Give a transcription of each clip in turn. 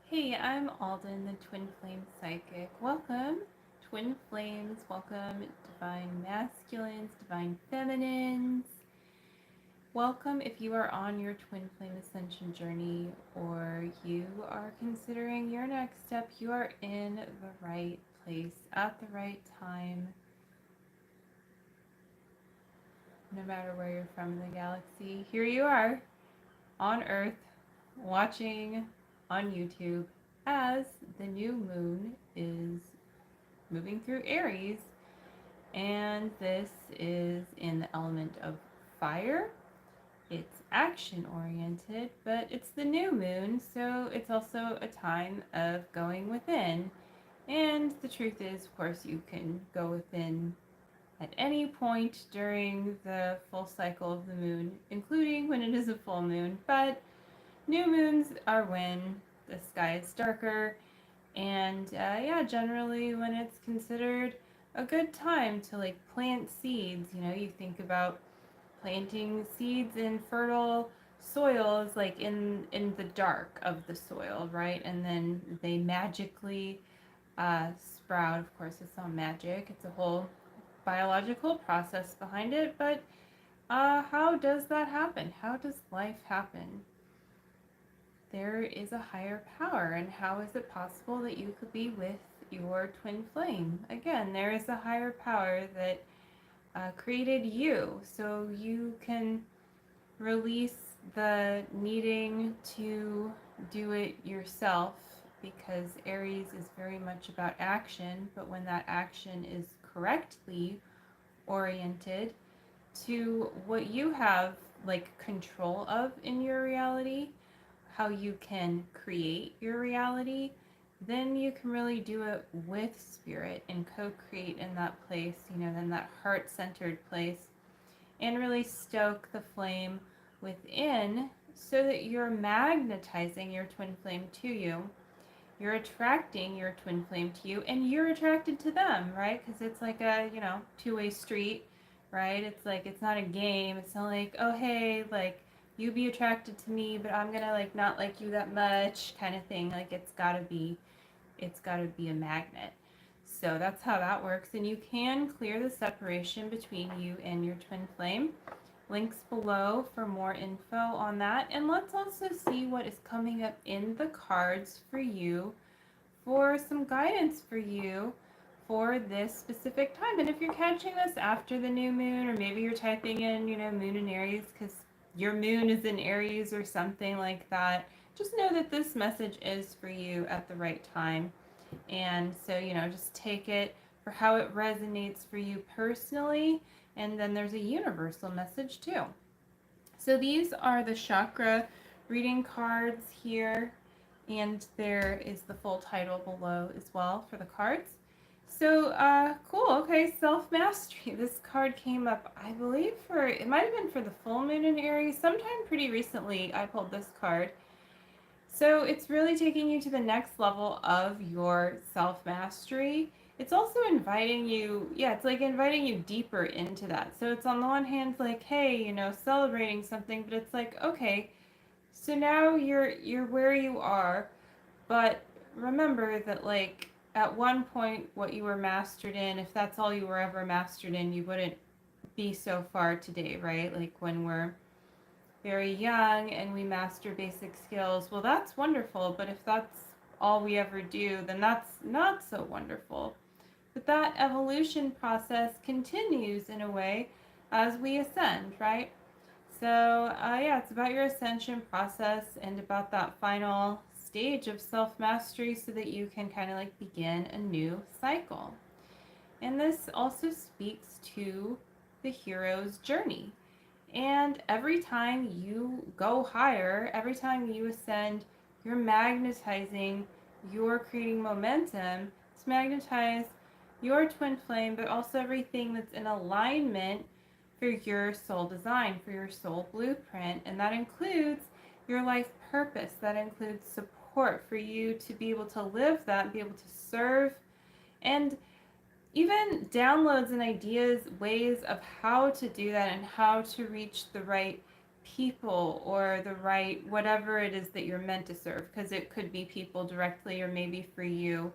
Hey, I'm Aldyn, the Twin Flame Psychic. Welcome, Twin Flames. Welcome, Divine Masculines, Divine Feminines. Welcome if you are on your Twin Flame Ascension journey or you are considering your next step. You are in the right place at the right time, no matter where you're from in the galaxy. Here you are on Earth watching on YouTube as the new moon is moving through Aries, and this is in the element of fire. It's action oriented, but it's the new moon, so it's also a time of going within. And the truth is, of course, you can go within at any point during the full cycle of the moon, including when it is a full moon. But new moons are when the sky is darker, and yeah, generally when it's considered a good time to like plant seeds. You know, you think about planting seeds in fertile soils, like in the dark of the soil, right? And then they magically sprout. Of course, it's not magic, it's a whole biological process behind it. But how does that happen? How does life happen? There is a higher power, and how is it possible that you could be with your twin flame? Again, there is a higher power that created you, so you can release the needing to do it yourself, because Aries is very much about action, but when that action is correctly oriented to what you have like control of in your reality, how you can create your reality, then you can really do it with spirit and co-create in that place, you know, in that heart-centered place, and really stoke the flame within so that you're magnetizing your twin flame to you. You're attracting your twin flame to you, and you're attracted to them, right? Because it's like a, you know, two-way street, right? It's like, it's not a game. It's not like, oh, hey, like, you be attracted to me, but I'm gonna like not like you that much kind of thing. Like, it's gotta be a magnet. So that's how that works. And you can clear the separation between you and your twin flame. Links below for more info on that. And let's also see what is coming up in the cards for you, for some guidance for you for this specific time. And if you're catching this after the new moon, or maybe you're typing in, you know, moon in Aries because your moon is in Aries or something like that, just know that this message is for you at the right time. And so, you know, just take it for how it resonates for you personally. And then there's a universal message too. So these are the chakra reading cards here, and there is the full title below as well for the cards. So cool. Okay, self-mastery. This card came up, I believe, for, it might have been for the full moon in Aries. Sometime pretty recently I pulled this card. So it's really taking you to the next level of your self-mastery. It's also inviting you, yeah, it's like inviting you deeper into that. So it's on the one hand like, hey, you know, celebrating something, but it's like, okay, so now you're where you are, but remember that like at one point what you were mastered in, if that's all you were ever mastered in, you wouldn't be so far today, right? Like when we're very young and we master basic skills, well, that's wonderful, but if that's all we ever do, then that's not so wonderful. But that evolution process continues in a way as we ascend, right? So yeah, it's about your ascension process and about that final stage of self-mastery so that you can kind of like begin a new cycle. And this also speaks to the hero's journey. And every time you go higher, every time you ascend, you're magnetizing, you're creating momentum to magnetize your twin flame, but also everything that's in alignment for your soul design, for your soul blueprint. And that includes your life purpose, that includes support for you to be able to live that, be able to serve, and even downloads and ideas, ways of how to do that and how to reach the right people or the right whatever it is that you're meant to serve, because it could be people directly, or maybe for you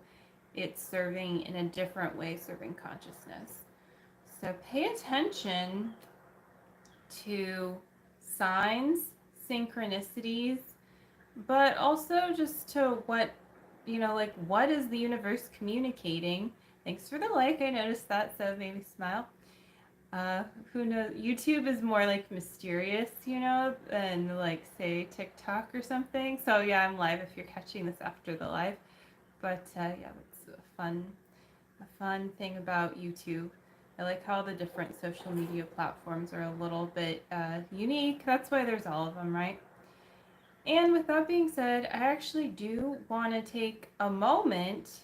it's serving in a different way, serving consciousness. So pay attention to signs, synchronicities, but also just to what, like what is the universe communicating. Thanks for the like, I noticed that, so maybe smile. Who knows? YouTube is more like mysterious, than like say TikTok or something. So yeah, I'm live if you're catching this after the live. But yeah, it's a fun thing about YouTube. I like how the different social media platforms are a little bit unique. That's why there's all of them, right? And with that being said, I actually do want to take a moment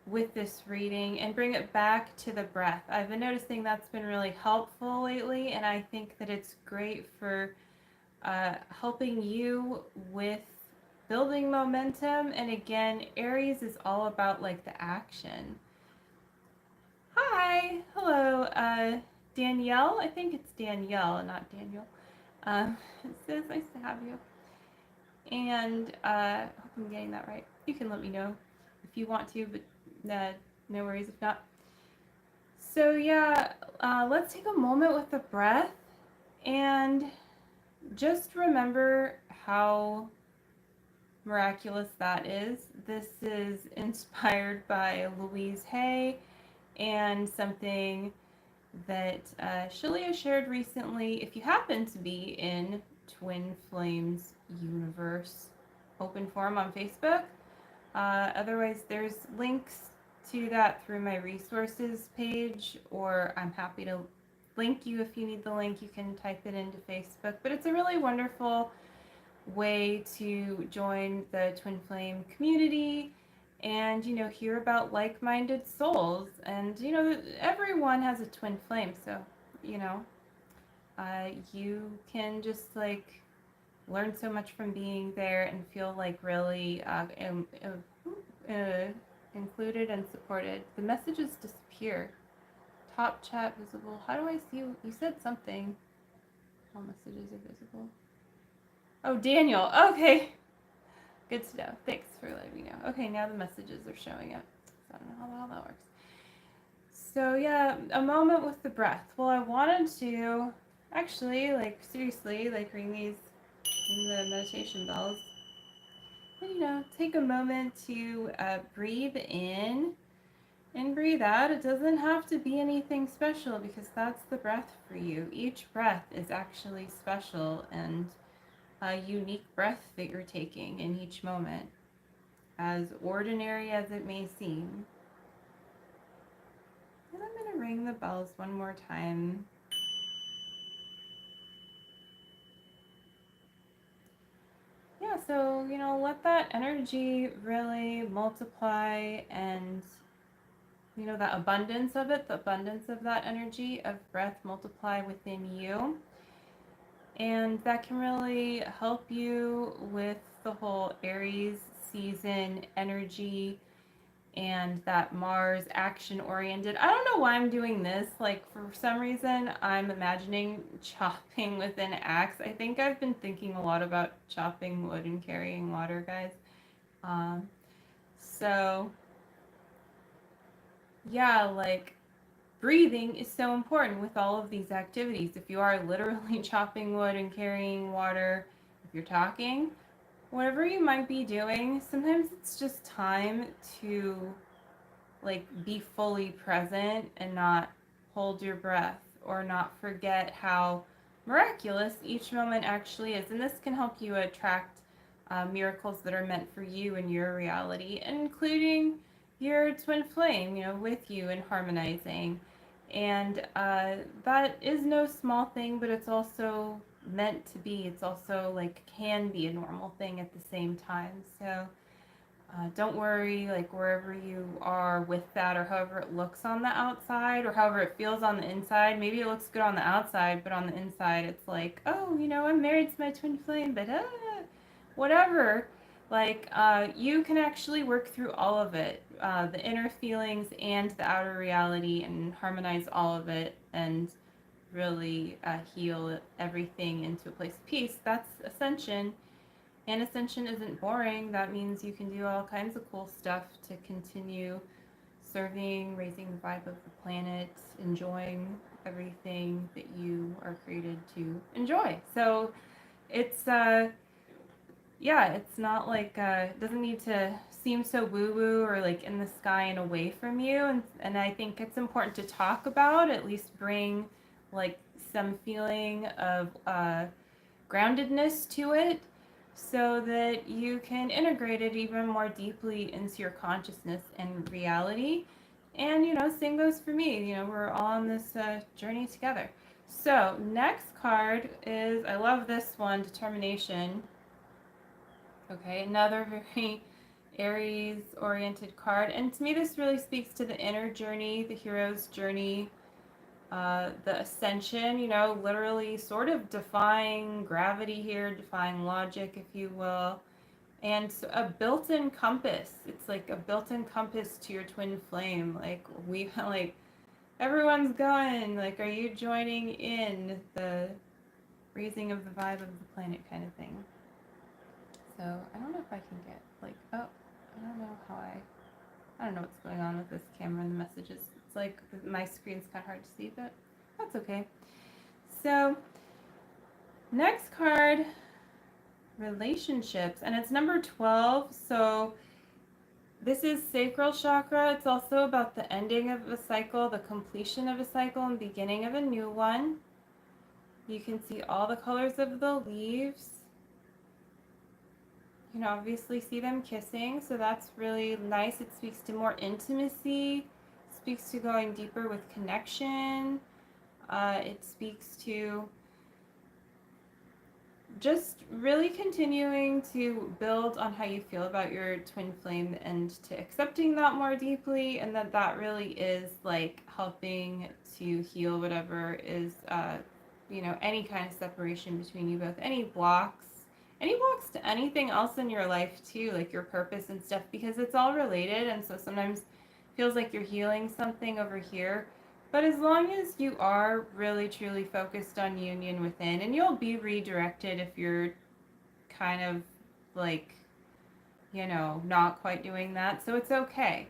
with this reading and bring it back to the breath. I've been noticing that's been really helpful lately, and I think that it's great for helping you with building momentum. And again, Aries is all about like the action. Hi, hello, Danielle. I think it's Danielle, not Daniel. It says nice to have you. And I hope I'm getting that right. You can let me know if you want to, but no worries if not. So yeah, let's take a moment with the breath and just remember how miraculous that is. This is inspired by Louise Hay and something that Shalia shared recently. If you happen to be in Twin Flames Universe open forum on Facebook, otherwise there's links to that through my resources page, or I'm happy to link you if you need the link. You can type it into Facebook, but it's a really wonderful way to join the Twin Flame community and hear about like-minded souls. And everyone has a twin flame, so you can just like learn so much from being there and feel like really included and supported. The messages disappear. Top chat visible. How do I see you? You said something. All messages are visible. Oh, Daniel. Okay. Good to know. Thanks for letting me know. Okay, now the messages are showing up. So I don't know how that works. So yeah, a moment with the breath. Well, I wanted to actually, like, seriously, like, ring these in the meditation bells. And, take a moment to breathe in and breathe out. It doesn't have to be anything special, because that's the breath for you. Each breath is actually special and a unique breath that you're taking in each moment, as ordinary as it may seem. And I'm going to ring the bells one more time. Yeah, so, let that energy really multiply, and, that abundance of it, the abundance of that energy of breath multiply within you. And that can really help you with the whole Aries season energy and that Mars action oriented. I don't know why I'm doing this. Like, for some reason, I'm imagining chopping with an axe. I think I've been thinking a lot about chopping wood and carrying water, guys. So, yeah, like, breathing is so important with all of these activities. If you are literally chopping wood and carrying water, if you're talking, whatever you might be doing, sometimes it's just time to like be fully present and not hold your breath, or not forget how miraculous each moment actually is. And this can help you attract miracles that are meant for you and your reality, including your twin flame, with you and harmonizing. And that is no small thing, but it's also meant to be. It's also like can be a normal thing at the same time. So don't worry, like wherever you are with that, or however it looks on the outside, or however it feels on the inside. Maybe it looks good on the outside, but on the inside it's like, oh, I'm married to my twin flame, but whatever. Like, you can actually work through all of it, the inner feelings and the outer reality, and harmonize all of it, and really heal everything into a place of peace. That's ascension. And ascension isn't boring. That means you can do all kinds of cool stuff to continue serving, raising the vibe of the planet, enjoying everything that you are created to enjoy. So it's yeah, it's not like it doesn't need to seem so woo-woo or like in the sky and away from you. And I think it's important to talk about, at least bring like some feeling of groundedness to it, so that you can integrate it even more deeply into your consciousness and reality. And same goes for me. We're all on this journey together. So next card is, I love this one, determination. Okay, another very Aries oriented card. And to me, this really speaks to the inner journey, the hero's journey, the ascension, literally sort of defying gravity here, defying logic, if you will. And a built-in compass. It's like a built-in compass to your twin flame. Like everyone's going, like, are you joining in the raising of the vibe of the planet kind of thing? So I don't know if I can get I don't know how I don't know what's going on with this camera and the messages. It's like my screen's kind of hard to see, but that's okay. So next card, relationships, and it's number 12. So this is sacral chakra. It's also about the ending of a cycle, the completion of a cycle, and beginning of a new one. You can see all the colors of the leaves. You can obviously see them kissing, so that's really nice. It speaks to more intimacy, speaks to going deeper with connection. It speaks to just really continuing to build on how you feel about your twin flame and to accepting that more deeply, and that really is like helping to heal whatever is, any kind of separation between you both, any blocks to anything else in your life too, like your purpose and stuff, because it's all related. And so sometimes it feels like you're healing something over here, but as long as you are really truly focused on union within, and you'll be redirected if you're kind of like, not quite doing that, so it's okay.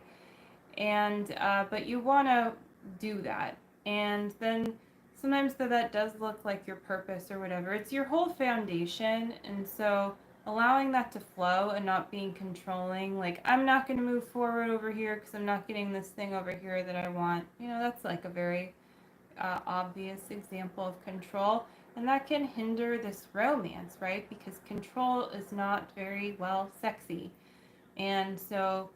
And but you want to do that. And then sometimes that does look like your purpose or whatever. It's your whole foundation. And so allowing that to flow and not being controlling, like, I'm not going to move forward over here because I'm not getting this thing over here that I want. That's like a very obvious example of control. And that can hinder this romance, right? Because control is not very well sexy. And so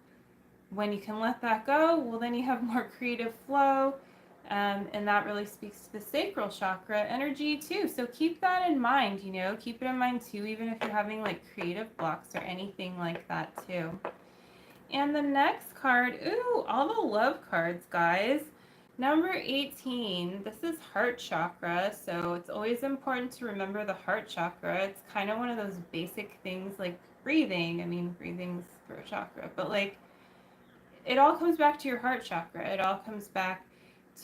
when you can let that go, well, then you have more creative flow. And that really speaks to the sacral chakra energy too. So keep that in mind, keep it in mind too, even if you're having like creative blocks or anything like that too. And the next card, ooh, all the love cards, guys. Number 18, this is heart chakra. So it's always important to remember the heart chakra. It's kind of one of those basic things like breathing. I mean, breathing's for a chakra, but like it all comes back to your heart chakra. It all comes back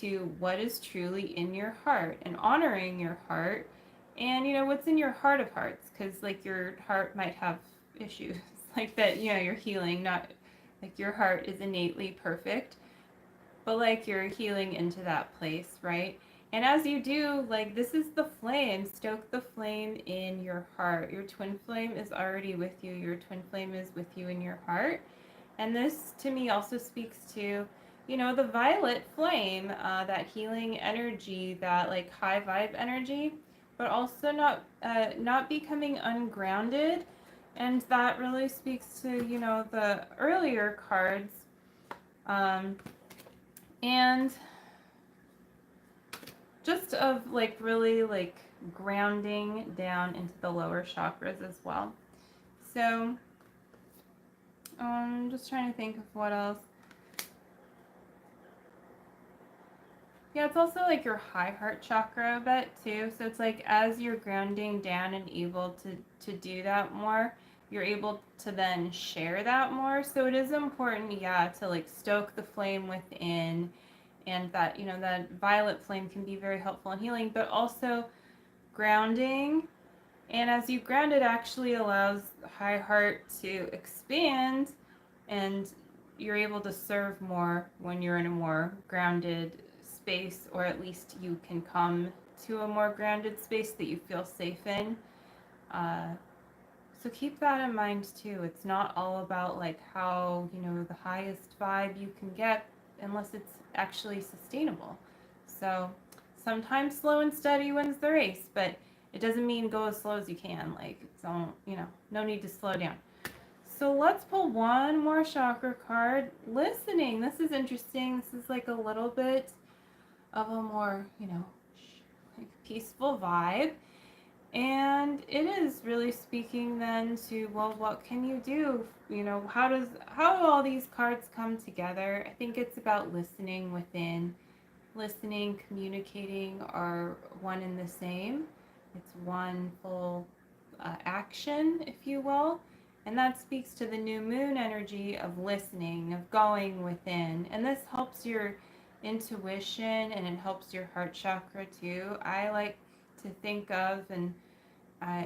to what is truly in your heart and honoring your heart, and what's in your heart of hearts, because like your heart might have issues like that, you're healing, not like your heart is innately perfect, but like you're healing into that place, right? And as you do, like, this is the flame, stoke the flame in your heart. Your twin flame is already with you. Your twin flame is with you in your heart. And this to me also speaks to the violet flame, that healing energy, that like high vibe energy, but also not becoming ungrounded. And that really speaks to, the earlier cards. And just of like really like grounding down into the lower chakras as well. So just trying to think of what else. Yeah, it's also like your high heart chakra a bit too. So it's like as you're grounding down and able to do that more, you're able to then share that more. So it is important, yeah, to like stoke the flame within And that, you know, that violet flame can be very helpful in healing, but also grounding. And as you ground, it actually allows high heart to expand, and you're able to serve more when you're in a more grounded space, or at least you can come to a more grounded space that you feel safe in. Uh, so keep that in mind too. It's not all about like how, you know, the highest vibe you can get unless it's actually sustainable. So sometimes slow and steady wins the race, but it doesn't mean go as slow as you can. Like, don't, you know, no need to slow down. So let's pull one more chakra card. Listening. This is interesting. This is like a little bit of a more, you know, like peaceful vibe. And it is really speaking then to, well, what can you do? You know, how do all these cards come together? I think it's about listening within. Listening, communicating are one and the same. It's one full action, if you will. And that speaks to the new moon energy of listening, of going within. And this helps your intuition, and it helps your heart chakra too. I like to think of, and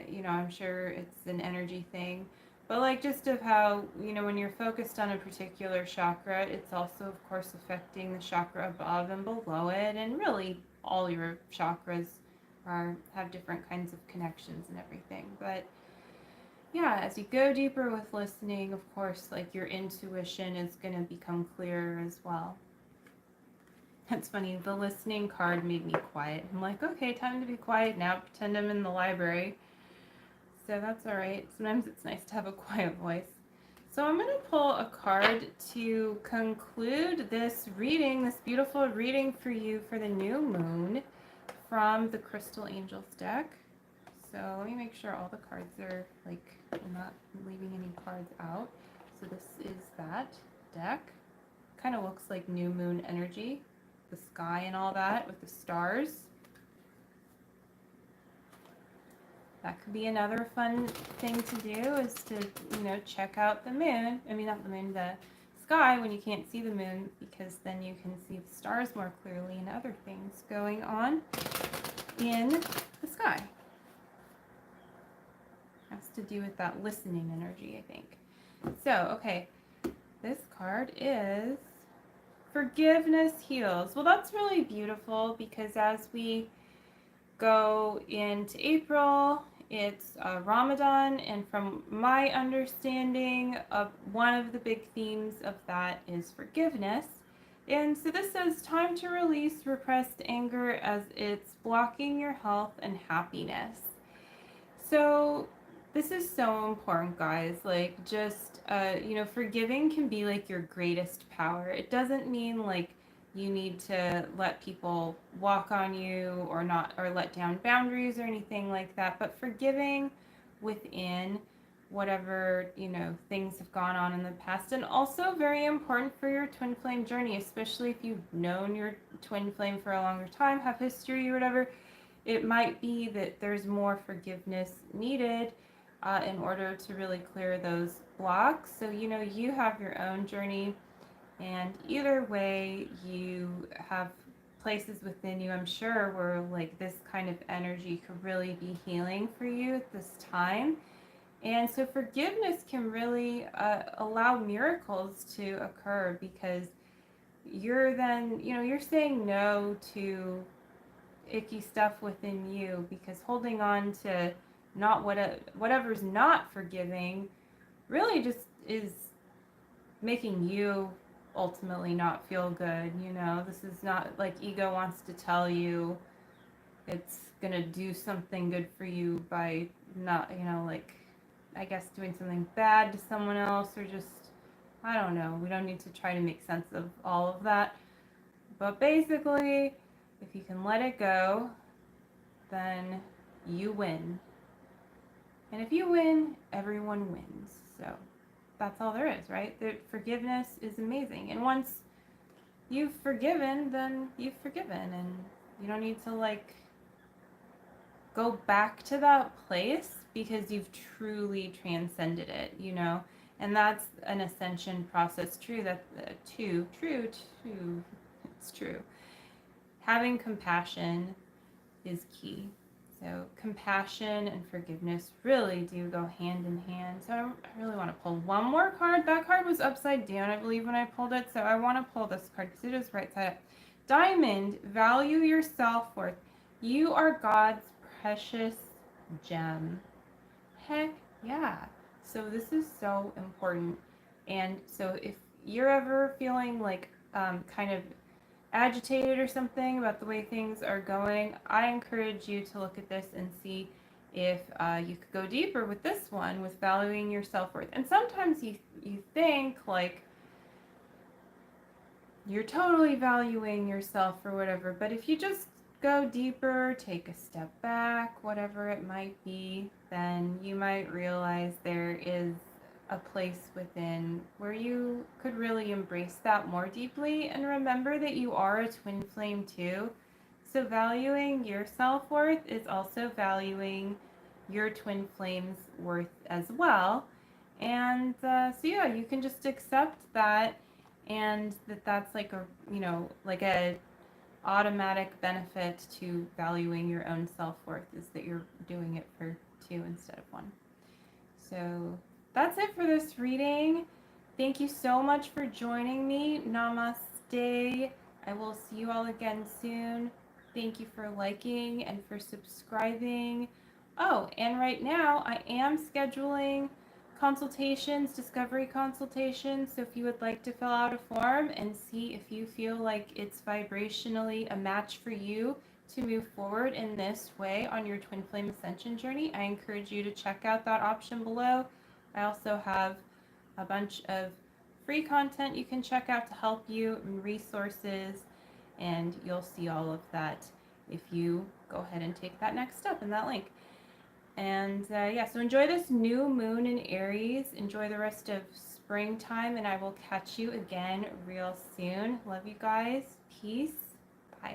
you know, I'm sure it's an energy thing, but like just of how, you know, when you're focused on a particular chakra, it's also of course affecting the chakra above and below it, and really all your chakras have different kinds of connections and everything. But yeah, as you go deeper with listening, of course, like your intuition is going to become clearer as well. That's funny. The listening card made me quiet. I'm like, okay, time to be quiet now. Pretend I'm in the library. So that's all right. Sometimes it's nice to have a quiet voice. So I'm going to pull a card to conclude this reading, this beautiful reading for you for the new moon from the Crystal Angels deck. So let me make sure all the cards are, like, I'm not leaving any cards out. So this is that deck. Kind of looks like new moon energy, the sky and all that with the stars. That could be another fun thing to do, is to, you know, check out the moon. I mean, not the moon, the sky when you can't see the moon, because then you can see the stars more clearly and other things going on in the sky. Has to do with that listening energy, I think. So, okay, this card is Forgiveness Heals. Well, that's really beautiful, because as we go into April, it's Ramadan, and from my understanding of one of the big themes of that is forgiveness. And so this says time to release repressed anger as it's blocking your health and happiness. So this is so important, guys. Like, just you know, forgiving can be like your greatest power. It doesn't mean like you need to let people walk on you or not, or let down boundaries or anything like that, but forgiving within whatever, you know, things have gone on in the past. And also very important for your twin flame journey, especially if you've known your twin flame for a longer time, have history or whatever. It might be that there's more forgiveness needed in order to really clear those blocks. So, you know, you have your own journey, and either way, you have places within you, I'm sure, where like this kind of energy could really be healing for you at this time. And so forgiveness can really allow miracles to occur, because you're then, you know, you're saying no to icky stuff within you, because holding on to not whatever's not forgiving really just is making you ultimately not feel good. You know, this is not like ego wants to tell you it's gonna do something good for you by not, you know, like, I guess doing something bad to someone else, or just, I don't know, we don't need to try to make sense of all of that. But basically, if you can let it go, then you win. And if you win, everyone wins. So that's all there is, right? The forgiveness is amazing. And once you've forgiven, then you've forgiven. And you don't need to like go back to that place, because you've truly transcended it, you know? And that's an ascension process, true, that true, It's true. Having compassion is key. So compassion and forgiveness really do go hand in hand. So I really want to pull one more card. That card was upside down, I believe, when I pulled it. So I want to pull this card because it is right side up. Diamond, value your self-worth. You are God's precious gem. Heck yeah. So this is so important. And so if you're ever feeling like kind of agitated or something about the way things are going, I encourage you to look at this and see if you could go deeper with this one, with valuing your self-worth. And sometimes you think like you're totally valuing yourself or whatever, but if you just go deeper, take a step back, whatever it might be, then you might realize there is a place within where you could really embrace that more deeply and remember that you are a twin flame too. So valuing your self-worth is also valuing your twin flame's worth as well. And so yeah, you can just accept that, and that's like a, you know, like a automatic benefit to valuing your own self-worth is that you're doing it for two instead of one. So that's it for this reading. Thank you so much for joining me. Namaste. I will see you all again soon. Thank you for liking and for subscribing. Oh, and right now I am scheduling consultations, discovery consultations. So if you would like to fill out a form and see if you feel like it's vibrationally a match for you to move forward in this way on your twin flame ascension journey, I encourage you to check out that option below. I also have a bunch of free content you can check out to help you, and resources, and you'll see all of that if you go ahead and take that next step in that link. And yeah, so enjoy this new moon in Aries. Enjoy the rest of springtime, and I will catch you again real soon. Love you guys. Peace. Bye.